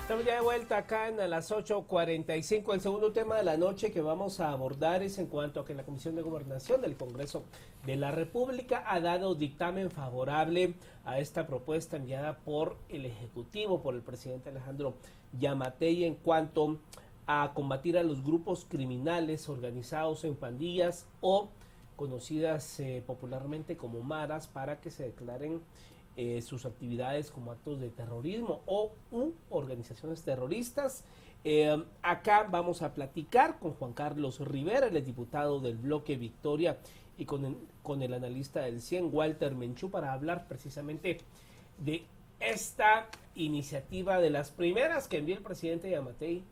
Estamos ya de vuelta acá en a las 8:45. El segundo tema de la noche que vamos a abordar es en cuanto a que la Comisión de Gobernación del Congreso de la República ha dado dictamen favorable a esta propuesta enviada por el Ejecutivo, por el presidente Alejandro Yamatei, en cuanto a combatir a los grupos criminales organizados en pandillas o conocidas popularmente como maras, para que se declaren sus actividades como actos de terrorismo o organizaciones terroristas. Acá vamos a platicar con Juan Carlos Rivera, el diputado del bloque Victoria, y con el analista del CIEN, Walter Menchú, para hablar precisamente de esta iniciativa, de las primeras que envió el presidente Yamatei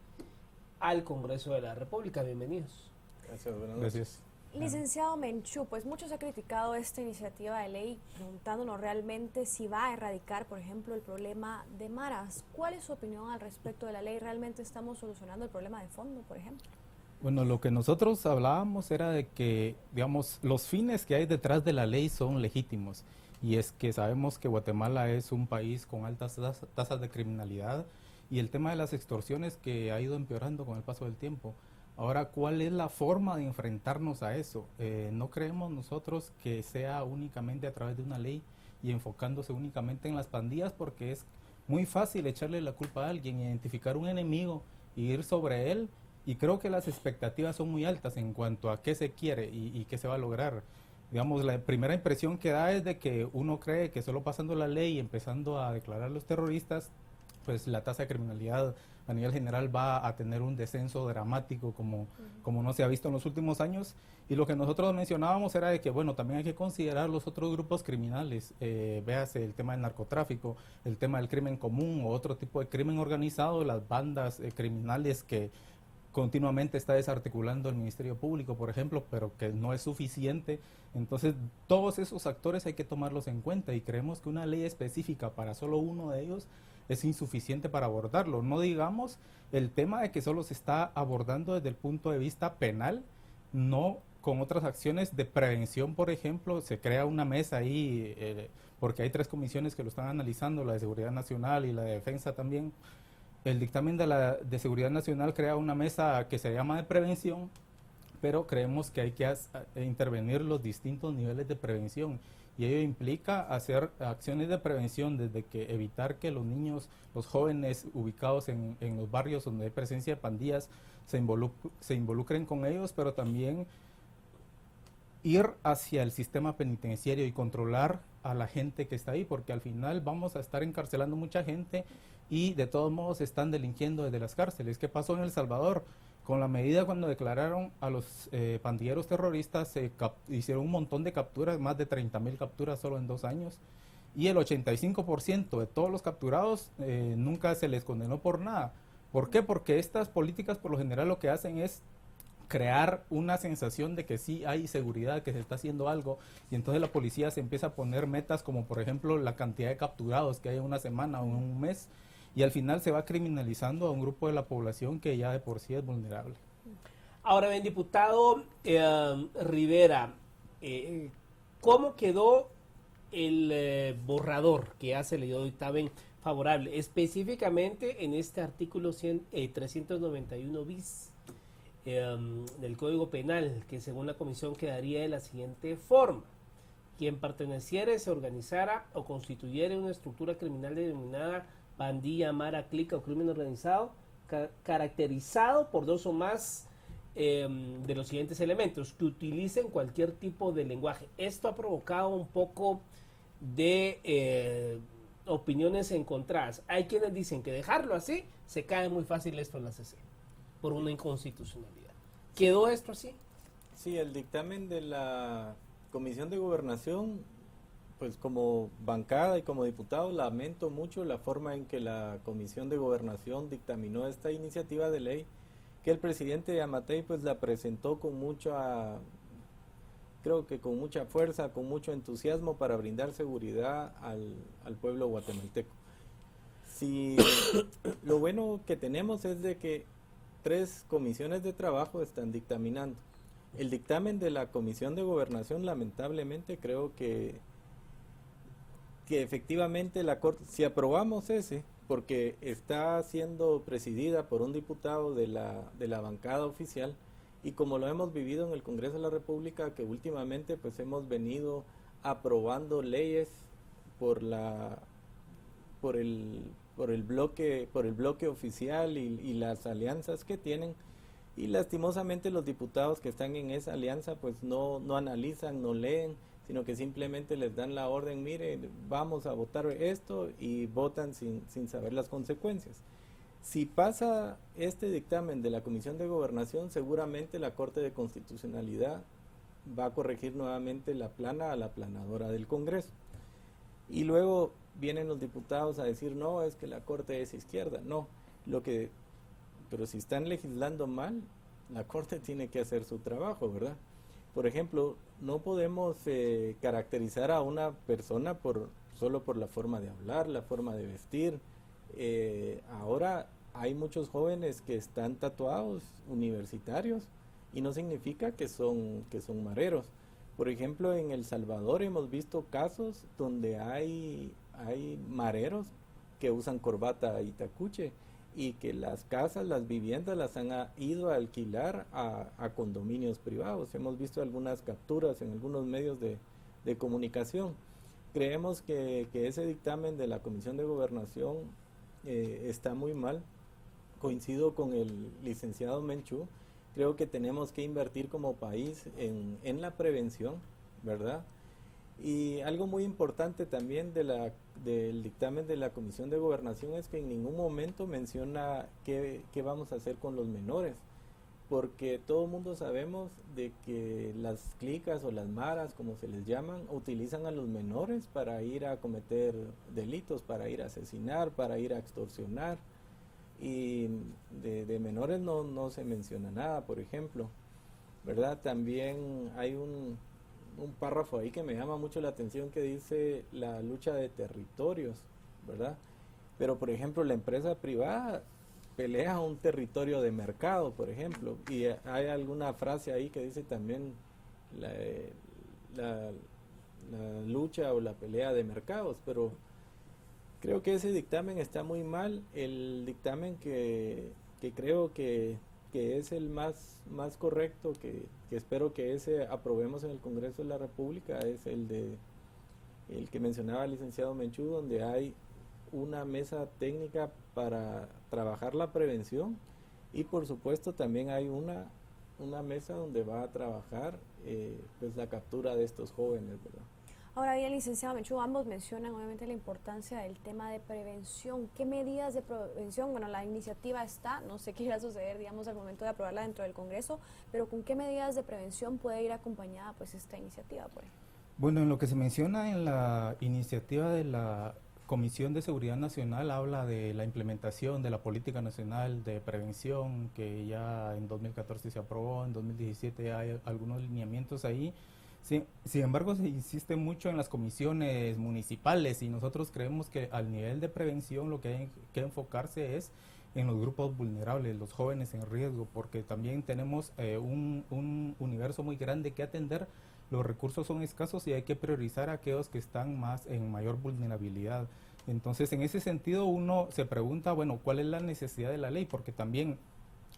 al Congreso de la República. Bienvenidos. Gracias, buenas noches. Gracias. Licenciado Menchú, pues muchos ha criticado esta iniciativa de ley, preguntándonos realmente si va a erradicar, por ejemplo, el problema de maras. ¿Cuál es su opinión al respecto de la ley? ¿Realmente estamos solucionando el problema de fondo, por ejemplo? Bueno, lo que nosotros hablábamos era de que, digamos, los fines que hay detrás de la ley son legítimos. Y es que sabemos que Guatemala es un país con altas tasas de criminalidad y el tema de las extorsiones que ha ido empeorando con el paso del tiempo. Ahora, ¿cuál es la forma de enfrentarnos a eso? No creemos nosotros que sea únicamente a través de una ley y enfocándose únicamente en las pandillas, porque es muy fácil echarle la culpa a alguien, identificar un enemigo y ir sobre él, y creo que las expectativas son muy altas en cuanto a qué se quiere y qué se va a lograr. Digamos, la primera impresión que da es de que uno cree que solo pasando la ley y empezando a declarar a los terroristas, pues la tasa de criminalidad a nivel general va a tener un descenso dramático como no se ha visto en los últimos años. Y lo que nosotros mencionábamos era de que, bueno, también hay que considerar los otros grupos criminales, véase el tema del narcotráfico, el tema del crimen común o otro tipo de crimen organizado, las bandas criminales que continuamente está desarticulando el Ministerio Público, por ejemplo, pero que no es suficiente. Entonces, todos esos actores hay que tomarlos en cuenta y creemos que una ley específica para solo uno de ellos es insuficiente para abordarlo. No digamos el tema de que solo se está abordando desde el punto de vista penal, no con otras acciones de prevención. Por ejemplo, se crea una mesa ahí, porque hay 3 comisiones que lo están analizando, la de Seguridad Nacional y la de Defensa también. El dictamen de Seguridad Nacional crea una mesa que se llama de prevención, pero creemos que hay que intervenir los distintos niveles de prevención, y ello implica hacer acciones de prevención desde que evitar que los niños, los jóvenes ubicados en los barrios donde hay presencia de pandillas se involucren con ellos, pero también ir hacia el sistema penitenciario y controlar a la gente que está ahí, porque al final vamos a estar encarcelando mucha gente y de todos modos están delinquiendo desde las cárceles. ¿Qué pasó en El Salvador? Con la medida cuando declararon a los pandilleros terroristas, se hicieron un montón de capturas, más de 30,000 capturas solo en 2 años, y el 85% de todos los capturados nunca se les condenó por nada. ¿Por qué? Porque estas políticas por lo general lo que hacen es crear una sensación de que sí hay seguridad, que se está haciendo algo, y entonces la policía se empieza a poner metas como por ejemplo la cantidad de capturados que hay en una semana o en un mes, y al final se va criminalizando a un grupo de la población que ya de por sí es vulnerable. Ahora bien, diputado Rivera, ¿cómo quedó el borrador que hace el dictamen favorable, específicamente en este artículo 391 bis del Código Penal, que según la comisión quedaría de la siguiente forma: quien perteneciera, se organizara o constituyera una estructura criminal denominada pandilla, mara, clica o crimen organizado, caracterizado por 2 o más de los siguientes elementos, que utilicen cualquier tipo de lenguaje. Esto ha provocado un poco de opiniones encontradas. Hay quienes dicen que dejarlo así se cae muy fácil esto en la CC por una inconstitucionalidad. ¿Quedó esto así? Sí, el dictamen de la Comisión de Gobernación, pues como bancada y como diputado, lamento mucho la forma en que la Comisión de Gobernación dictaminó esta iniciativa de ley, que el presidente Yamatei pues la presentó con creo que con mucha fuerza, con mucho entusiasmo para brindar seguridad al pueblo guatemalteco. Sí, lo bueno que tenemos es de que 3 comisiones de trabajo están dictaminando. El dictamen de la Comisión de Gobernación, lamentablemente, creo que efectivamente la Corte, si aprobamos ese, porque está siendo presidida por un diputado de la bancada oficial, y como lo hemos vivido en el Congreso de la República, que últimamente pues hemos venido aprobando leyes por el bloque oficial y las alianzas que tienen, y lastimosamente los diputados que están en esa alianza pues no analizan, no leen, sino que simplemente les dan la orden, mire, vamos a votar esto, y votan sin saber las consecuencias. Si pasa este dictamen de la Comisión de Gobernación, seguramente la Corte de Constitucionalidad va a corregir nuevamente la plana a la planadora del Congreso. Y luego vienen los diputados a decir, no, es que la Corte es izquierda. No, pero si están legislando mal, la Corte tiene que hacer su trabajo, ¿verdad? Por ejemplo, no podemos caracterizar a una persona solo por la forma de hablar, la forma de vestir. Ahora hay muchos jóvenes que están tatuados, universitarios, y no significa que son mareros. Por ejemplo, en El Salvador hemos visto casos donde hay mareros que usan corbata y tacuche, y que las casas, las viviendas las han ido a alquilar a condominios privados. Hemos visto algunas capturas en algunos medios de comunicación. Creemos que ese dictamen de la Comisión de Gobernación está muy mal. Coincido con el licenciado Menchú. Creo que tenemos que invertir como país en la prevención, ¿verdad? Y algo muy importante también del dictamen de la Comisión de Gobernación es que en ningún momento menciona qué vamos a hacer con los menores, porque todo el mundo sabemos de que las clicas o las maras, como se les llaman, utilizan a los menores para ir a cometer delitos, para ir a asesinar, para ir a extorsionar, y de menores no se menciona nada, por ejemplo, ¿verdad? También hay un párrafo ahí que me llama mucho la atención, que dice la lucha de territorios, ¿verdad? Pero, por ejemplo, la empresa privada pelea un territorio de mercado, por ejemplo, y hay alguna frase ahí que dice también la lucha o la pelea de mercados, pero creo que ese dictamen está muy mal. El dictamen que creo que es el más correcto, que espero que ese aprobemos en el Congreso de la República, es el que mencionaba el licenciado Menchú, donde hay una mesa técnica para trabajar la prevención, y por supuesto también hay una mesa donde va a trabajar pues la captura de estos jóvenes, ¿verdad? Ahora bien, licenciado Menchú, ambos mencionan obviamente la importancia del tema de prevención. ¿Qué medidas de prevención? Bueno, la iniciativa está, no sé qué irá a suceder, digamos, al momento de aprobarla dentro del Congreso, pero ¿con qué medidas de prevención puede ir acompañada pues esta iniciativa, por ejemplo? Bueno, en lo que se menciona en la iniciativa de la Comisión de Seguridad Nacional, habla de la implementación de la Política Nacional de Prevención, que ya en 2014 se aprobó, en 2017 ya hay algunos lineamientos ahí. Sin embargo, se insiste mucho en las comisiones municipales, y nosotros creemos que al nivel de prevención lo que hay que enfocarse es en los grupos vulnerables, los jóvenes en riesgo, porque también tenemos un universo muy grande que atender. Los recursos son escasos y hay que priorizar a aquellos que están en mayor vulnerabilidad. Entonces, en ese sentido, uno se pregunta, bueno, ¿cuál es la necesidad de la ley? Porque también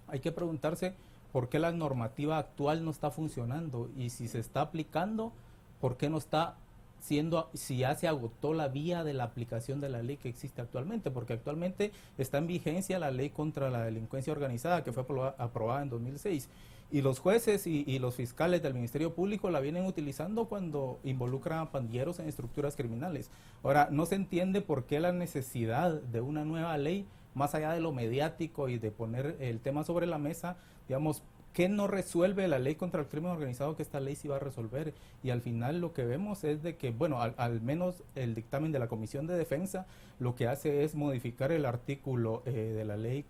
hay que preguntarse por qué la normativa actual no está funcionando, y si se está aplicando, ¿por qué no está si ya se agotó la vía de la aplicación de la ley que existe actualmente? Porque actualmente está en vigencia la ley contra la delincuencia organizada, que fue aprobada en 2006, y los jueces y los fiscales del Ministerio Público la vienen utilizando cuando involucran a pandilleros en estructuras criminales. Ahora, no se entiende por qué la necesidad de una nueva ley, más allá de lo mediático y de poner el tema sobre la mesa, digamos, ¿qué no resuelve la ley contra el crimen organizado que esta ley sí va a resolver? Y al final lo que vemos es de que, bueno, al menos el dictamen de la Comisión de Defensa lo que hace es modificar el artículo de la ley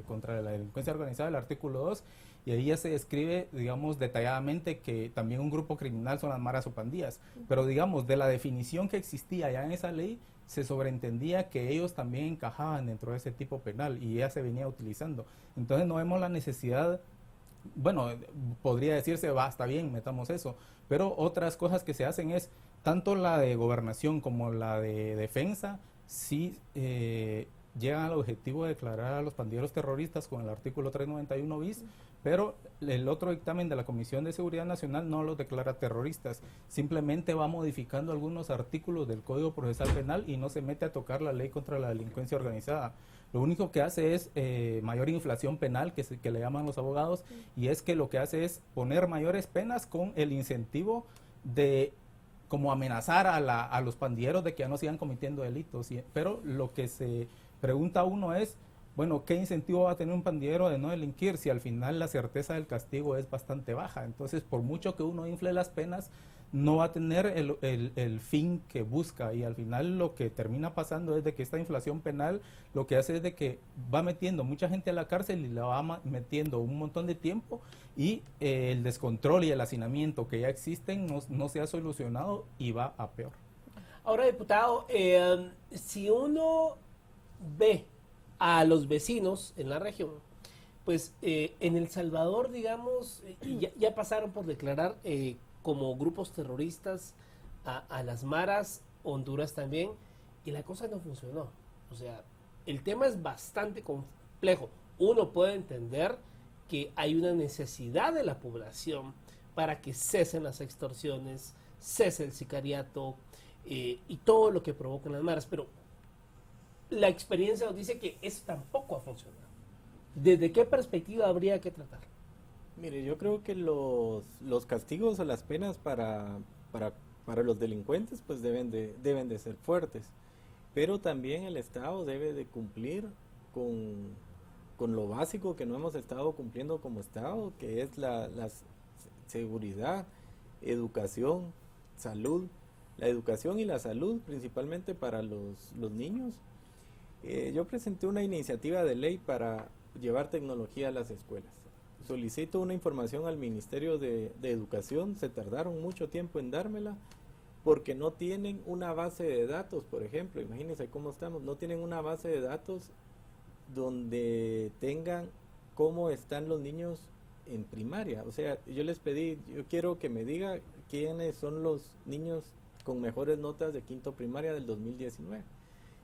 contra la delincuencia organizada, el artículo 2, y ahí ya se describe, digamos, detalladamente que también un grupo criminal son las maras o pandillas, pero digamos, de la definición que existía ya en esa ley, se sobreentendía que ellos también encajaban dentro de ese tipo penal, y ya se venía utilizando. Entonces no vemos la necesidad. Bueno, podría decirse, está bien, metamos eso, pero otras cosas que se hacen es, tanto la de gobernación como la de defensa, sí llegan al objetivo de declarar a los pandilleros terroristas con el artículo 391 bis, pero el otro dictamen de la Comisión de Seguridad Nacional no los declara terroristas, simplemente va modificando algunos artículos del Código Procesal Penal y no se mete a tocar la ley contra la delincuencia organizada. Lo único que hace es mayor inflación penal, que le llaman los abogados, y es que lo que hace es poner mayores penas con el incentivo de como amenazar a los pandilleros de que ya no sigan cometiendo delitos. Pero lo que se pregunta uno es, bueno, ¿qué incentivo va a tener un pandillero de no delinquir si al final la certeza del castigo es bastante baja? Entonces, por mucho que uno infle las penas, no va a tener el fin que busca, y al final lo que termina pasando es de que esta inflación penal lo que hace es de que va metiendo mucha gente a la cárcel y la va metiendo un montón de tiempo, y el descontrol y el hacinamiento que ya existen no se ha solucionado y va a peor. Ahora, diputado, si uno ve a los vecinos en la región, pues en El Salvador, digamos, ya pasaron por declarar como grupos terroristas a las maras, Honduras también, y la cosa no funcionó. O sea, el tema es bastante complejo. Uno puede entender que hay una necesidad de la población para que cesen las extorsiones, cese el sicariato y todo lo que provocan las maras, pero la experiencia nos dice que eso tampoco ha funcionado. ¿Desde qué perspectiva habría que tratar? Mire, yo creo que los castigos o las penas para los delincuentes pues deben de ser fuertes, pero también el Estado debe de cumplir con lo básico que no hemos estado cumpliendo como Estado, que es la seguridad, educación, salud, la educación y la salud principalmente para los niños. Yo presenté una iniciativa de ley para llevar tecnología a las escuelas. Solicito una información al Ministerio de Educación, se tardaron mucho tiempo en dármela porque no tienen una base de datos, por ejemplo, imagínense cómo estamos, no tienen una base de datos donde tengan cómo están los niños en primaria. O sea, yo les pedí, yo quiero que me diga quiénes son los niños con mejores notas de quinto primaria del 2019.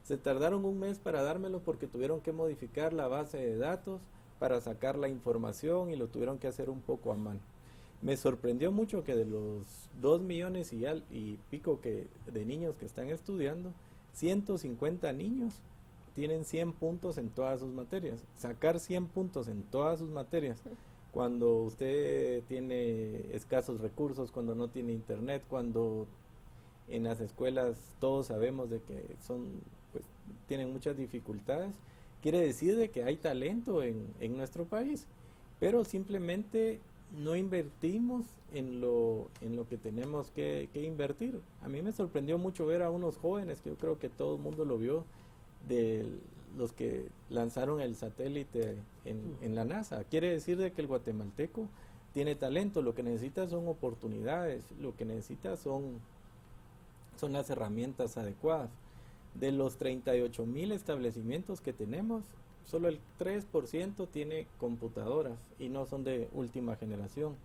Se tardaron un mes para dármelo porque tuvieron que modificar la base de datos para sacar la información y lo tuvieron que hacer un poco a mano. Me sorprendió mucho que de los 2 millones y pico de niños que están estudiando, 150 niños tienen 100 puntos en todas sus materias. Sacar 100 puntos en todas sus materias, cuando usted tiene escasos recursos, cuando no tiene internet, cuando en las escuelas todos sabemos de que pues, tienen muchas dificultades, quiere decir de que hay talento en nuestro país, pero simplemente no invertimos en lo que tenemos que invertir. A mí me sorprendió mucho ver a unos jóvenes, que yo creo que todo el mundo lo vio, de los que lanzaron el satélite en la NASA. Quiere decir de que el guatemalteco tiene talento, lo que necesita son oportunidades, lo que necesita son las herramientas adecuadas. De los 38,000 establecimientos que tenemos, solo el 3% tiene computadoras y no son de última generación.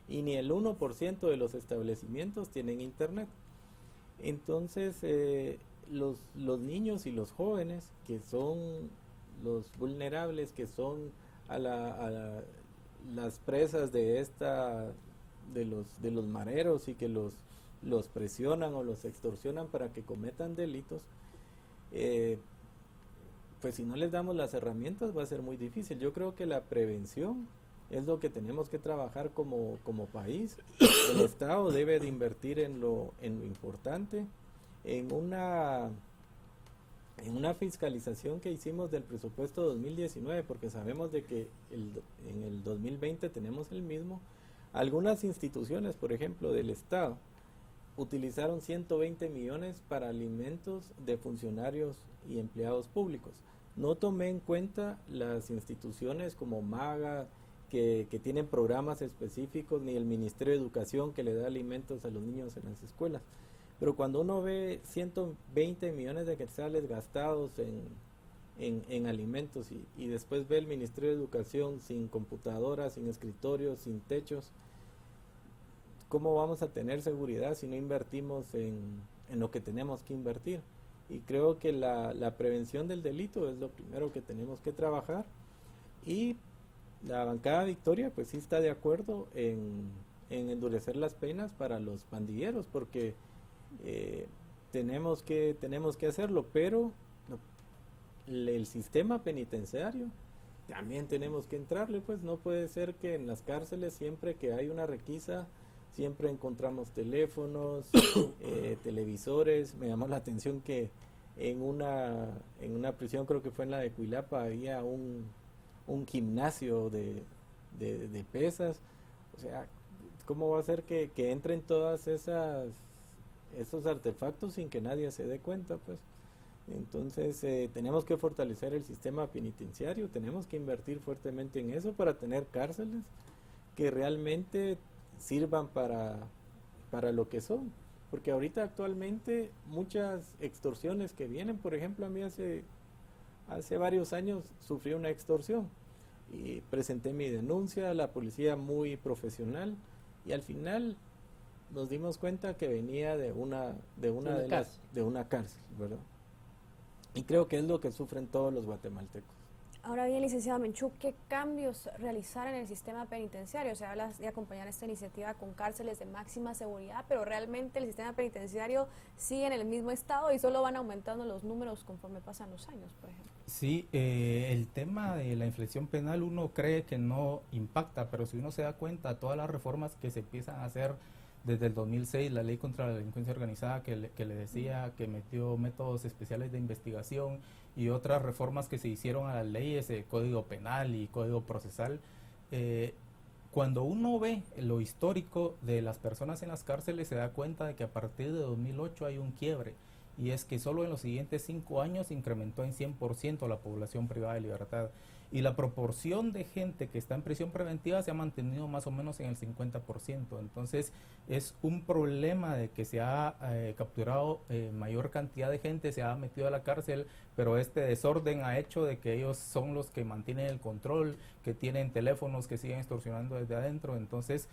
Y ni el 1% de los establecimientos tienen internet. Entonces, los niños y los jóvenes, que son los vulnerables, que son las presas de los mareros y que los presionan o los extorsionan para que cometan delitos, pues si no les damos las herramientas va a ser muy difícil. Yo creo que la prevención es lo que tenemos que trabajar como país. El Estado debe de invertir en lo importante, en una fiscalización que hicimos del presupuesto 2019, porque sabemos de que en el 2020 tenemos el mismo. Algunas instituciones, por ejemplo, del Estado, utilizaron 120 millones para alimentos de funcionarios y empleados públicos. No tomé en cuenta las instituciones como MAGA, que tienen programas específicos, ni el Ministerio de Educación, que le da alimentos a los niños en las escuelas. Pero cuando uno ve 120 millones de quetzales gastados en alimentos y después ve el Ministerio de Educación sin computadoras, sin escritorios, sin techos, ¿cómo vamos a tener seguridad si no invertimos en lo que tenemos que invertir? Y creo que la prevención del delito es lo primero que tenemos que trabajar. Y la bancada Victoria pues sí está de acuerdo en endurecer las penas para los pandilleros, porque tenemos que hacerlo, pero el sistema penitenciario también tenemos que entrarle, pues no puede ser que en las cárceles siempre que hay una requisa siempre encontramos teléfonos, televisores. Me llamó la atención que en una prisión, creo que fue en la de Cuilapa, había un gimnasio de pesas. O sea, ¿cómo va a ser que entren todas esos artefactos sin que nadie se dé cuenta? Pues entonces tenemos que fortalecer el sistema penitenciario, tenemos que invertir fuertemente en eso para tener cárceles que realmente sirvan para lo que son, porque ahorita actualmente muchas extorsiones que vienen, por ejemplo, a mí hace varios años sufrí una extorsión y presenté mi denuncia, la policía muy profesional, y al final nos dimos cuenta que venía de una cárcel, ¿verdad? Y creo que es lo que sufren todos los guatemaltecos. Ahora bien, licenciado Menchú, ¿qué cambios realizar en el sistema penitenciario? Se habla de acompañar esta iniciativa con cárceles de máxima seguridad, pero realmente el sistema penitenciario sigue en el mismo estado y solo van aumentando los números conforme pasan los años, por ejemplo. Sí, el tema de la inflexión penal uno cree que no impacta, pero si uno se da cuenta, todas las reformas que se empiezan a hacer desde el 2006, la ley contra la delincuencia organizada que le decía, que metió métodos especiales de investigación y otras reformas que se hicieron a las leyes, Código Penal y Código Procesal, cuando uno ve lo histórico de las personas en las cárceles se da cuenta de que a partir de 2008 hay un quiebre, y es que solo en los siguientes 5 años incrementó en 100% la población privada de libertad. Y la proporción de gente que está en prisión preventiva se ha mantenido más o menos en el 50%. Entonces es un problema de que se ha capturado mayor cantidad de gente, se ha metido a la cárcel, pero este desorden ha hecho de que ellos son los que mantienen el control, que tienen teléfonos que siguen extorsionando desde adentro. Entonces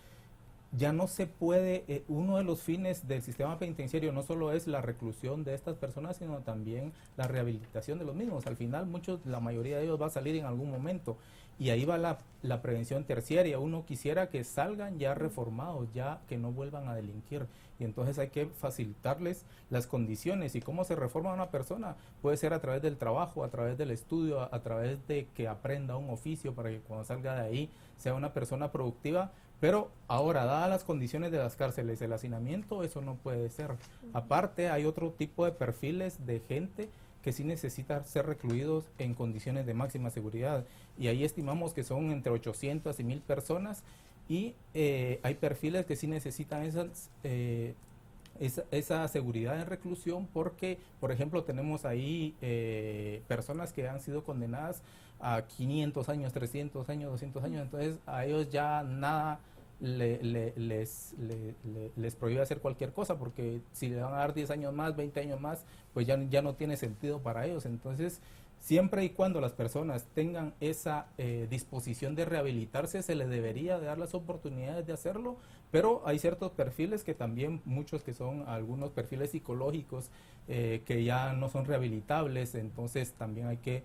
ya no se puede, uno de los fines del sistema penitenciario no solo es la reclusión de estas personas, sino también la rehabilitación de los mismos. Al final la mayoría de ellos va a salir en algún momento, y ahí va la prevención terciaria. Uno quisiera que salgan ya reformados, ya que no vuelvan a delinquir, y entonces hay que facilitarles las condiciones. ¿Y cómo se reforma una persona? Puede ser a través del trabajo, a través del estudio, a través de que aprenda un oficio para que cuando salga de ahí sea una persona productiva. Pero ahora, dadas las condiciones de las cárceles, el hacinamiento, eso no puede ser. Aparte, hay otro tipo de perfiles de gente que sí necesita ser recluidos en condiciones de máxima seguridad, y ahí estimamos que son entre 800 y 1000 personas, y hay perfiles que sí necesitan esa seguridad en reclusión, porque, por ejemplo, tenemos ahí personas que han sido condenadas a 500 años, 300 años, 200 años, entonces a ellos ya nada les prohíbe hacer cualquier cosa, porque si le van a dar 10 años más, 20 años más, pues ya no tiene sentido para ellos. Entonces, siempre y cuando las personas tengan esa disposición de rehabilitarse, se les debería de dar las oportunidades de hacerlo, pero hay ciertos perfiles que también, muchos que son algunos perfiles psicológicos que ya no son rehabilitables, entonces también hay que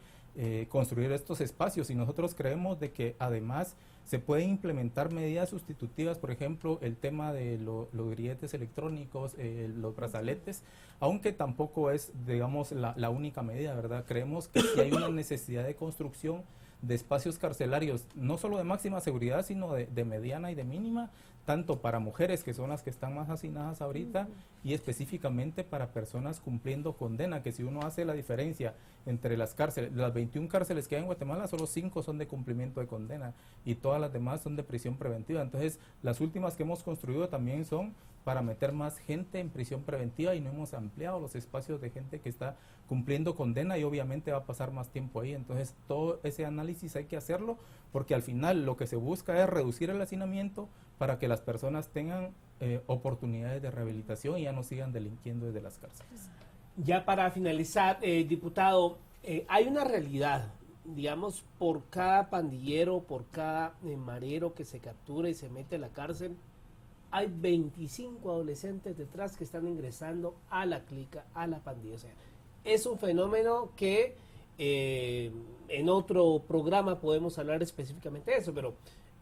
construir estos espacios, y nosotros creemos de que además se pueden implementar medidas sustitutivas, por ejemplo, el tema de los grilletes electrónicos, los brazaletes, aunque tampoco es, digamos, la única medida, ¿verdad? Creemos que sí hay una necesidad de construcción de espacios carcelarios, no solo de máxima seguridad, sino de mediana y de mínima, tanto para mujeres, que son las que están más hacinadas ahorita, y específicamente para personas cumpliendo condena, que si uno hace la diferencia entre las cárceles, las 21 cárceles que hay en Guatemala, solo 5 son de cumplimiento de condena, y todas las demás son de prisión preventiva. Entonces, las últimas que hemos construido también son para meter más gente en prisión preventiva, y no hemos ampliado los espacios de gente que está cumpliendo condena, y obviamente va a pasar más tiempo ahí. Entonces, todo ese análisis hay que hacerlo, porque al final lo que se busca es reducir el hacinamiento para que las personas tengan oportunidades de rehabilitación y ya no sigan delinquiendo desde las cárceles. Ya para finalizar, diputado, hay una realidad, digamos, por cada pandillero, por cada marero que se captura y se mete a la cárcel, hay 25 adolescentes detrás que están ingresando a la clica, a la pandilla. O sea, es un fenómeno que en otro programa podemos hablar específicamente de eso, pero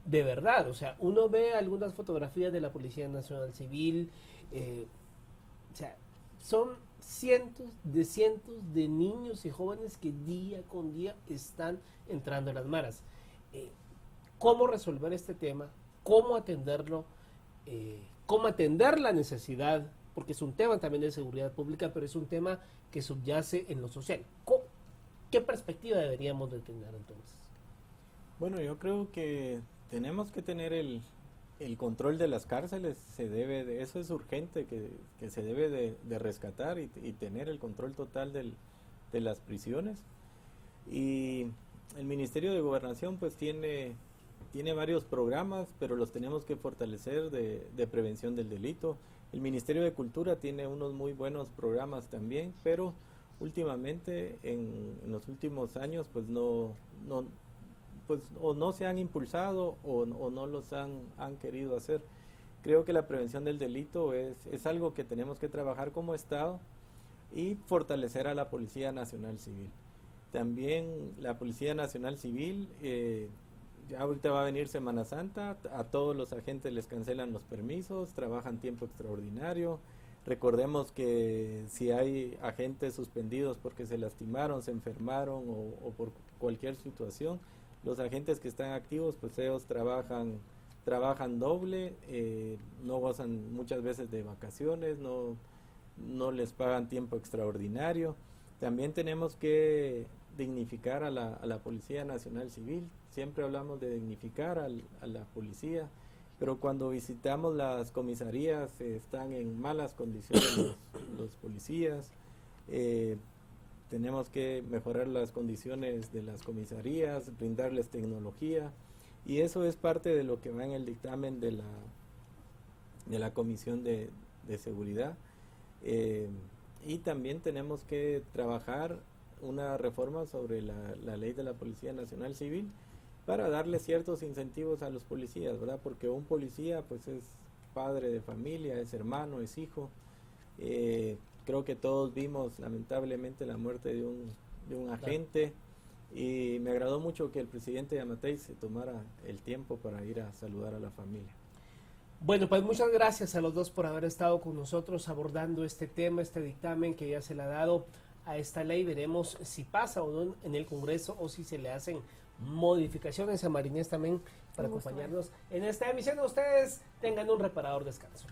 de verdad, o sea, uno ve algunas fotografías de la Policía Nacional Civil, o sea, son cientos de niños y jóvenes que día con día están entrando en las maras. ¿Cómo resolver este tema? ¿Cómo atenderlo? ¿Cómo atender la necesidad? Porque es un tema también de seguridad pública, pero es un tema que subyace en lo social. ¿Qué perspectiva deberíamos de tener entonces? Bueno, yo creo que tenemos que tener el control de las cárceles, eso es urgente, que se debe de rescatar y tener el control total de las prisiones. Y el Ministerio de Gobernación pues tiene varios programas, pero los tenemos que fortalecer de prevención del delito. El Ministerio de Cultura tiene unos muy buenos programas también, pero últimamente, en los últimos años, pues o no se han impulsado o no los han querido hacer. Creo que la prevención del delito es algo que tenemos que trabajar como Estado y fortalecer a la Policía Nacional Civil. También la Policía Nacional Civil, ya ahorita va a venir Semana Santa, a todos los agentes les cancelan los permisos, trabajan tiempo extraordinario. Recordemos que si hay agentes suspendidos porque se lastimaron, se enfermaron o por cualquier situación, los agentes que están activos, pues ellos trabajan doble, no gozan muchas veces de vacaciones, no les pagan tiempo extraordinario. También tenemos que dignificar a la Policía Nacional Civil. Siempre hablamos de dignificar a la policía, pero cuando visitamos las comisarías están en malas condiciones los policías. Tenemos que mejorar las condiciones de las comisarías, brindarles tecnología, y eso es parte de lo que va en el dictamen de la Comisión de Seguridad. Y también tenemos que trabajar una reforma sobre la ley de la Policía Nacional Civil para darle ciertos incentivos a los policías, ¿verdad? Porque un policía pues es padre de familia, es hermano, es hijo. Creo que todos vimos lamentablemente la muerte de un agente, y me agradó mucho que el presidente Yamatei se tomara el tiempo para ir a saludar a la familia. Bueno, pues muchas gracias a los dos por haber estado con nosotros abordando este tema, este dictamen que ya se le ha dado a esta ley. Veremos si pasa o no en el Congreso o si se le hacen modificaciones. A Marinés también para acompañarnos en esta emisión. Ustedes tengan un reparador descanso.